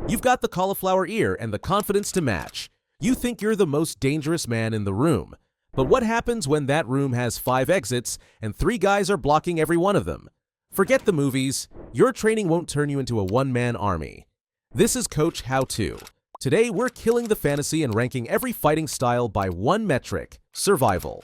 You've got the cauliflower ear and the confidence to match. You think you're the most dangerous man in the room. But what happens when that room has 5 exits and 3 guys are blocking every one of them? Forget the movies. Your training won't turn you into a one-man army. This is Coach HowTo. Today, we're killing the fantasy and ranking every fighting style by one metric: survival.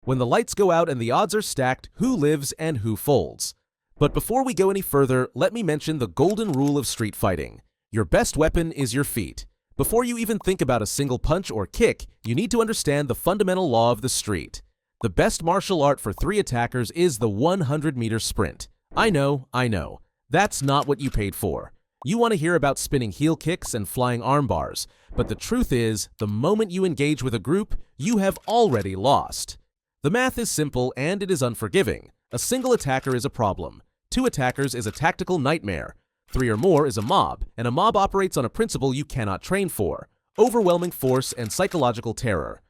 When the lights go out and the odds are stacked, who lives and who folds? But before we go any further, let me mention the golden rule of street fighting. Your best weapon is your feet. Before you even think about a single punch or kick, you need to understand the fundamental law of the street. The best martial art for 3 attackers is the 100-meter sprint. I know. That's not what you paid for. You want to hear about spinning heel kicks and flying arm bars, but the truth is, the moment you engage with a group, you have already lost. The math is simple and it is unforgiving. A single attacker is a problem. 2 attackers is a tactical nightmare. 3 or more is a mob, and a mob operates on a principle you cannot train for: overwhelming force and psychological terror.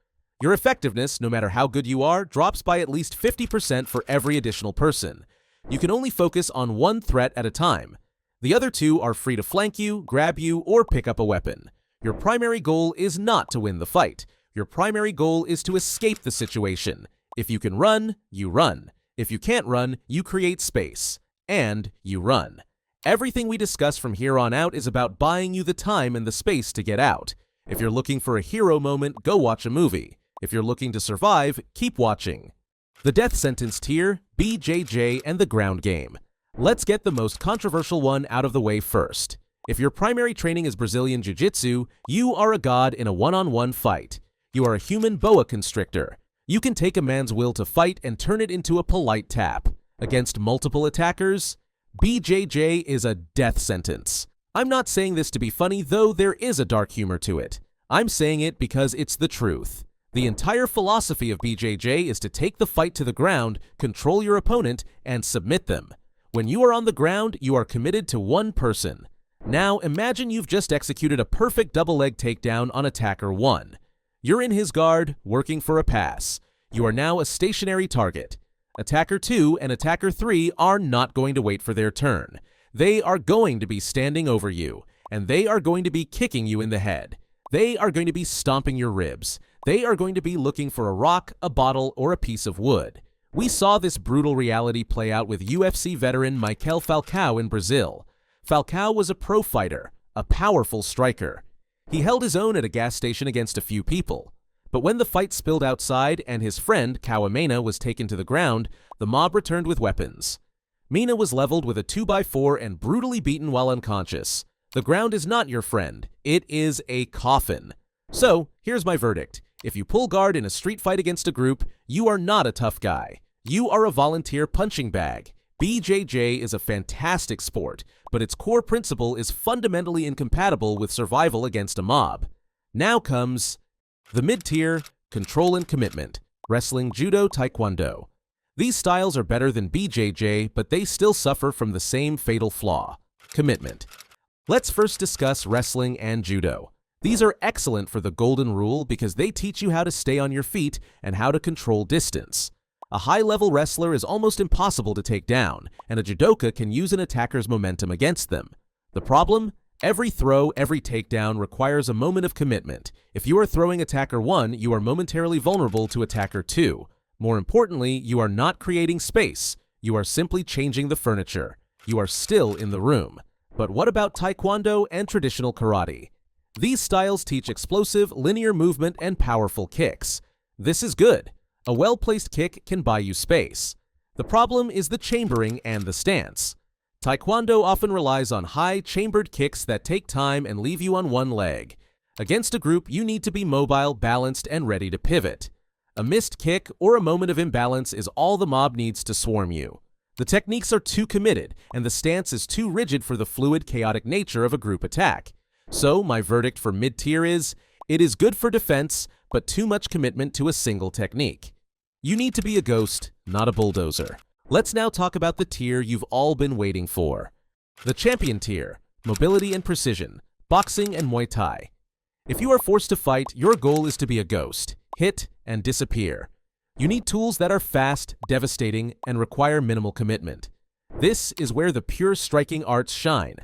Your effectiveness, no matter how good you are, drops by at least 50% for every additional person. You can only focus on one threat at a time. The other 2 are free to flank you, grab you, or pick up a weapon. Your primary goal is not to win the fight. Your primary goal is to escape the situation. If you can run, you run. If you can't run, you create space. And you run. Everything we discuss from here on out is about buying you the time and the space to get out. If you're looking for a hero moment, go watch a movie. If you're looking to survive, keep watching. The death sentence tier, BJJ, and the ground game. Let's get the most controversial one out of the way first. If your primary training is Brazilian Jiu-Jitsu, you are a god in a one-on-one fight. You are a human boa constrictor. You can take a man's will to fight and turn it into a polite tap. Against multiple attackers, BJJ is a death sentence. I'm not saying this to be funny, though there is a dark humor to it. I'm saying it because it's the truth. The entire philosophy of BJJ is to take the fight to the ground, control your opponent, and submit them. When you are on the ground, you are committed to one person. Now, imagine you've just executed a perfect double-leg takedown on attacker 1. You're in his guard, working for a pass. You are now a stationary target. Attacker 2 and Attacker 3 are not going to wait for their turn. They are going to be standing over you, and they are going to be kicking you in the head. They are going to be stomping your ribs. They are going to be looking for a rock, a bottle, or a piece of wood. We saw this brutal reality play out with UFC veteran Michael Falcao in Brazil. Falcao was a pro fighter, a powerful striker. He held his own at a gas station against a few people. But when the fight spilled outside and his friend, Kawamena, was taken to the ground, the mob returned with weapons. Mina was leveled with a 2x4 and brutally beaten while unconscious. The ground is not your friend. It is a coffin. So, here's my verdict. If you pull guard in a street fight against a group, you are not a tough guy. You are a volunteer punching bag. BJJ is a fantastic sport, but its core principle is fundamentally incompatible with survival against a mob. Now comes the mid-tier, control and commitment, wrestling, judo, taekwondo. These styles are better than BJJ, but they still suffer from the same fatal flaw: commitment. Let's first discuss wrestling and judo. These are excellent for the golden rule because they teach you how to stay on your feet and how to control distance. A high-level wrestler is almost impossible to take down, and a judoka can use an attacker's momentum against them. The problem? Every throw, every takedown requires a moment of commitment. If you are throwing attacker 1, you are momentarily vulnerable to attacker 2. More importantly, you are not creating space. You are simply changing the furniture. You are still in the room. But what about taekwondo and traditional karate? These styles teach explosive, linear movement and powerful kicks. This is good. A well-placed kick can buy you space. The problem is the chambering and the stance. Taekwondo often relies on high, chambered kicks that take time and leave you on one leg. Against a group, you need to be mobile, balanced, and ready to pivot. A missed kick or a moment of imbalance is all the mob needs to swarm you. The techniques are too committed, and the stance is too rigid for the fluid, chaotic nature of a group attack. So, my verdict for mid-tier is, it is good for defense, but too much commitment to a single technique. You need to be a ghost, not a bulldozer. Let's now talk about the tier you've all been waiting for. The champion tier, mobility and precision, boxing and Muay Thai. If you are forced to fight, your goal is to be a ghost, hit, and disappear. You need tools that are fast, devastating, and require minimal commitment. This is where the pure striking arts shine.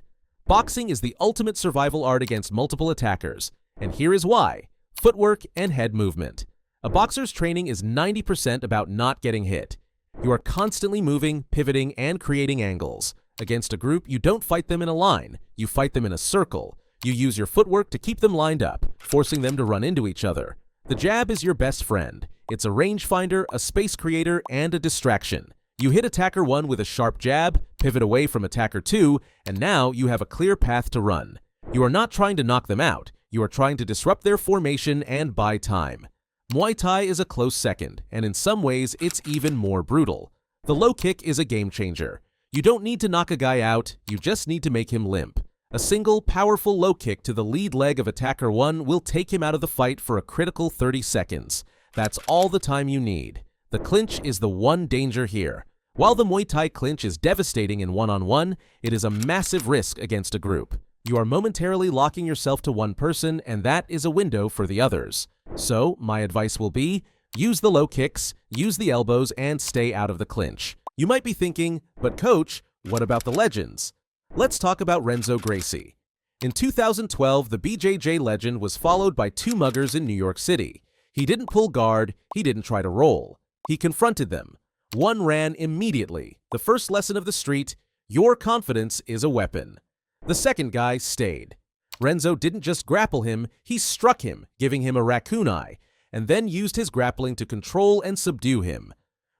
Boxing is the ultimate survival art against multiple attackers, and here is why: footwork and head movement. A boxer's training is 90% about not getting hit. You are constantly moving, pivoting, and creating angles. Against a group, you don't fight them in a line, you fight them in a circle. You use your footwork to keep them lined up, forcing them to run into each other. The jab is your best friend. It's a rangefinder, a space creator, and a distraction. You hit attacker 1 with a sharp jab, pivot away from attacker 2, and now you have a clear path to run. You are not trying to knock them out, you are trying to disrupt their formation and buy time. Muay Thai is a close second, and in some ways, it's even more brutal. The low kick is a game changer. You don't need to knock a guy out, you just need to make him limp. A single, powerful low kick to the lead leg of attacker 1 will take him out of the fight for a critical 30 seconds. That's all the time you need. The clinch is the one danger here. While the Muay Thai clinch is devastating in one-on-one, it is a massive risk against a group. You are momentarily locking yourself to one person, and that is a window for the others. So, my advice will be, use the low kicks, use the elbows, and stay out of the clinch. You might be thinking, but coach, what about the legends? Let's talk about Renzo Gracie. In 2012, the BJJ legend was followed by two muggers in New York City. He didn't pull guard, he didn't try to roll. He confronted them. One ran immediately. The first lesson of the street: your confidence is a weapon. The second guy stayed. Renzo didn't just grapple him, he struck him, giving him a raccoon eye, and then used his grappling to control and subdue him.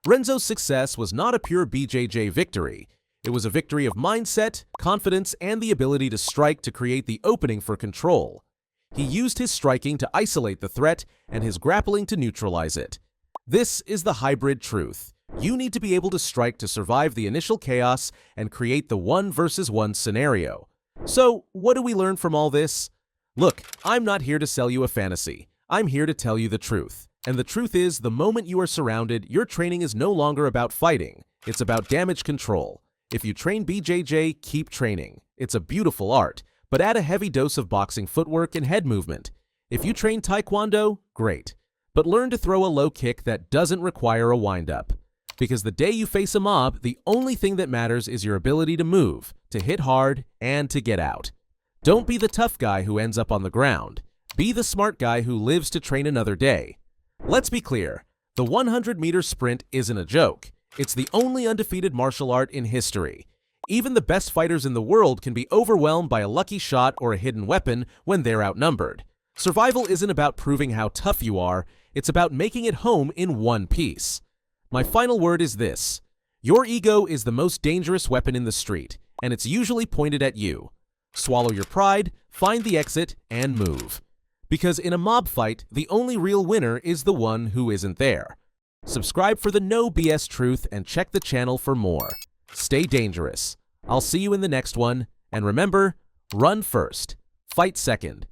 Renzo's success was not a pure BJJ victory. It was a victory of mindset, confidence, and the ability to strike to create the opening for control. He used his striking to isolate the threat and his grappling to neutralize it. This is the hybrid truth. You need to be able to strike to survive the initial chaos and create the 1-versus-1 scenario. So, what do we learn from all this? Look, I'm not here to sell you a fantasy. I'm here to tell you the truth. And the truth is, the moment you are surrounded, your training is no longer about fighting. It's about damage control. If you train BJJ, keep training. It's a beautiful art, but add a heavy dose of boxing footwork and head movement. If you train Taekwondo, great. But learn to throw a low kick that doesn't require a wind-up. Because the day you face a mob, the only thing that matters is your ability to move, to hit hard, and to get out. Don't be the tough guy who ends up on the ground. Be the smart guy who lives to train another day. Let's be clear, the 100-meter sprint isn't a joke. It's the only undefeated martial art in history. Even the best fighters in the world can be overwhelmed by a lucky shot or a hidden weapon when they're outnumbered. Survival isn't about proving how tough you are, it's about making it home in one piece. My final word is this: your ego is the most dangerous weapon in the street, and it's usually pointed at you. Swallow your pride, find the exit, and move. Because in a mob fight, the only real winner is the one who isn't there. Subscribe for the no BS truth and check the channel for more. Stay dangerous. I'll see you in the next one, and remember, run first, fight second,